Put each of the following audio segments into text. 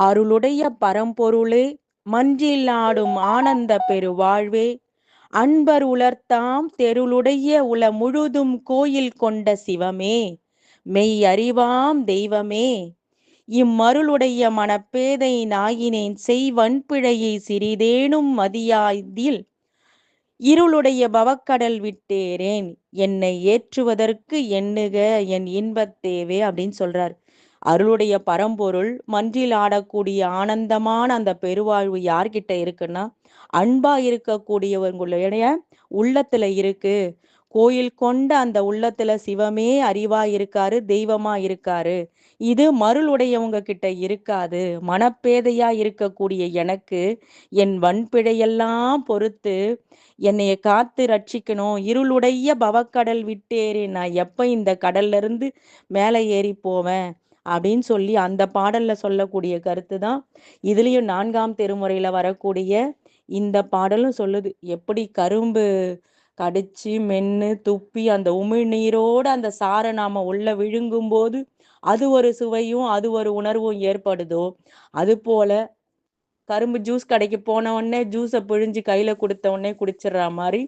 அருளுடைய பரம்பொருளே, மன்றிலாடும் ஆனந்த பெருவாழ்வே, அன்பர் உலர்த்தாம் தெருளுடைய உல முழுதும் கோயில் கொண்ட சிவமே, மெய் அறிவாம் தெய்வமே, இம்மருளுடைய மனப்பேதை நாயினேன் செய்வன்பிழையை சிறிதேனும் மதியாதில் இருளுடைய பவக்கடல் விட்டேறேன், என்னை ஏற்றுவதற்கு எண்ணுக என் இன்பத்தேவே அப்படின்னு சொல்றார். அருளுடைய பரம்பொருள் மன்றில் ஆடக்கூடிய ஆனந்தமான அந்த பெருவாழ்வு யார்கிட்ட இருக்குன்னா, அன்பா இருக்கக்கூடியவங்களுடைய உள்ளத்துல இருக்கு. கோயில் கொண்ட அந்த உள்ளத்துல சிவமே அறிவா இருக்காரு, தெய்வமா இருக்காரு. இது மருளுடையவங்க கிட்ட இருக்காது. மனப்பேதையா இருக்கக்கூடிய எனக்கு என் வன்பிழையெல்லாம் பொறுத்து என்னைய காத்து ரட்சிக்கணும். இருளுடைய பவக்கடல் விட்டேறேன், நான் எப்ப இந்த கடல்ல இருந்து மேலே ஏறி போவேன் அப்படின்னு சொல்லி அந்த பாடல்ல சொல்லக்கூடிய கருத்து தான் இதுலயும் 4ஆம் திருமுறையில வரக்கூடிய இந்த பாடலும் சொல்லுது. எப்படி கரும்பு கடிச்சு மென்னு துப்பி அந்த உமிழ்நீரோட அந்த சாரை நாம உள்ள விழுங்கும் போது அது ஒரு சுவையும் அது ஒரு உணர்வும் ஏற்படுதோ, அது போல கரும்பு ஜூஸ் கடைக்கு போன உடனே ஜூஸை பிழிஞ்சு கையில கொடுத்த உடனே குடிச்சிடுற மாதிரி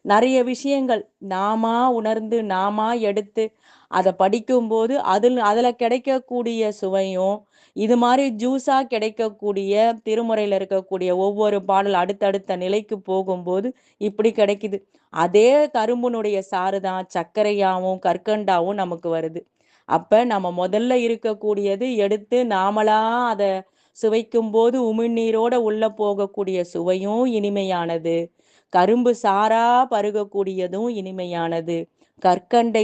நிறைய விஷயங்கள் நாமா உணர்ந்து நாமா எடுத்து அதை படிக்கும்போது அதுல கிடைக்கக்கூடிய சுவையும் இது மாதிரி ஜூஸா கிடைக்கக்கூடிய திருமுறையில இருக்கக்கூடிய ஒவ்வொரு பாடல் அடுத்தடுத்த நிலைக்கு போகும்போது இப்படி கிடைக்குது. அதே கரும்புனுடைய சாறு தான் சர்க்கரையாவும் கற்கண்டாவும் நமக்கு வருது. அப்ப நம்ம முதல்ல இருக்கக்கூடியது எடுத்து நாமளா அதை சுவைக்கும் போது உமிழ்நீரோட உள்ள போகக்கூடிய சுவையும் இனிமையானது, கரும்பு சாரா பருகக்கூடியதும் இனிமையானது, கற்கண்டை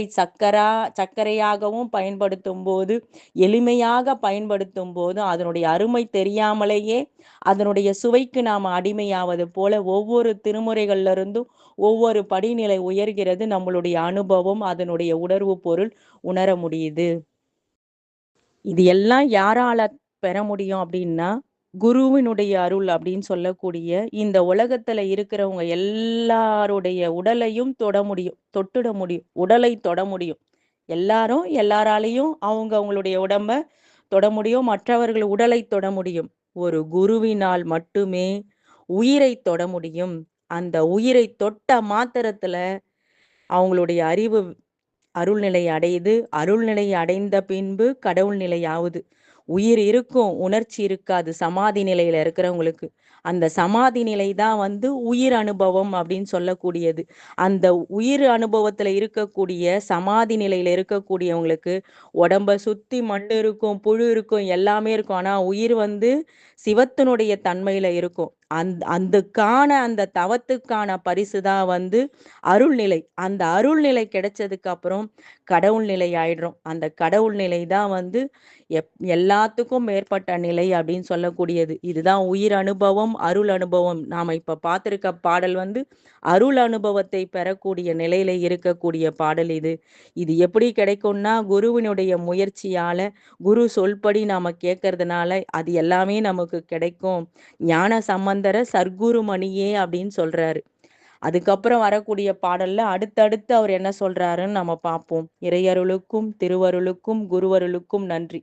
சர்க்கரையாகவும் பயன்படுத்தும் போது எளிமையாக பயன்படுத்தும் போது அதனுடைய அருமை தெரியாமலேயே அதனுடைய சுவைக்கு நாம் அடிமையாவது போல ஒவ்வொரு திருமுறைகள்ல இருந்தும் ஒவ்வொரு படிநிலை உயர்கிறது. நம்மளுடைய அனுபவம் அதனுடைய உணர்வு பொருள் உணர முடியுது. இது எல்லாம் யாரால பெற முடியும் அப்படின்னா, குருவினுடைய அருள் அப்படின்னு சொல்லக்கூடிய இந்த உலகத்துல இருக்கிறவங்க எல்லாருடைய உடலையும் தொட முடியும், தொட்டுட முடியும், உடலை தொட முடியும். எல்லாரும் எல்லாராலையும் அவங்களுடைய உடம்ப தொட முடியும், மற்றவர்கள் உடலை தொட முடியும். ஒரு குருவினால் மட்டுமே உயிரை தொட முடியும். அந்த உயிரை தொட்ட மாத்திரத்துல அவங்களுடைய அறிவு அருள்நிலை அடையுது. அருள்நிலை அடைந்த பின்பு கடவுள் நிலை ஆகுது. உயிர் இருக்கும், உணர்ச்சி இருக்காது சமாதி நிலையில இருக்கிறவங்களுக்கு. அந்த சமாதி நிலை தான் உயிர் அனுபவம் அப்படின்னு சொல்லக்கூடியது. அந்த உயிர் அனுபவத்துல இருக்கக்கூடிய சமாதி நிலையில இருக்கக்கூடியவங்களுக்கு உடம்ப சுத்தி மண் இருக்கும், புழு இருக்கும், எல்லாமே இருக்கும். ஆனா உயிர் சிவத்தினுடைய தன்மையில இருக்கும். அதுக்கான அந்த தவத்துக்கான பரிசு தான் அருள்நிலை. அந்த அருள்நிலை கிடைச்சதுக்கு அப்புறம் கடவுள் நிலை ஆயிடுறோம். அந்த கடவுள் நிலை தான் எல்லாத்துக்கும் மேற்பட்ட நிலை அப்படின்னு சொல்லக்கூடியது. இதுதான் உயிர் அனுபவம், அருள் அனுபவம். நாம இப்ப பார்த்திருக்க பாடல் அருள் அனுபவத்தை பெறக்கூடிய நிலையில இருக்கக்கூடிய பாடல் இது. இது எப்படி கிடைக்கும்னா குருவினுடைய முயற்சியால, குரு சொல்படி நாம கேட்கறதுனால அது எல்லாமே நமக்கு கிடைக்கும். ஞான சம்பந்தர சர்க்குரு மணியே அப்படின்னு சொல்றாரு. அதுக்கப்புறம் வரக்கூடிய பாடல்ல அடுத்தடுத்து அவர் என்ன சொல்றாருன்னு நம்ம பார்ப்போம். இறையருளுக்கும் திருவருளுக்கும் குருவருளுக்கும் நன்றி.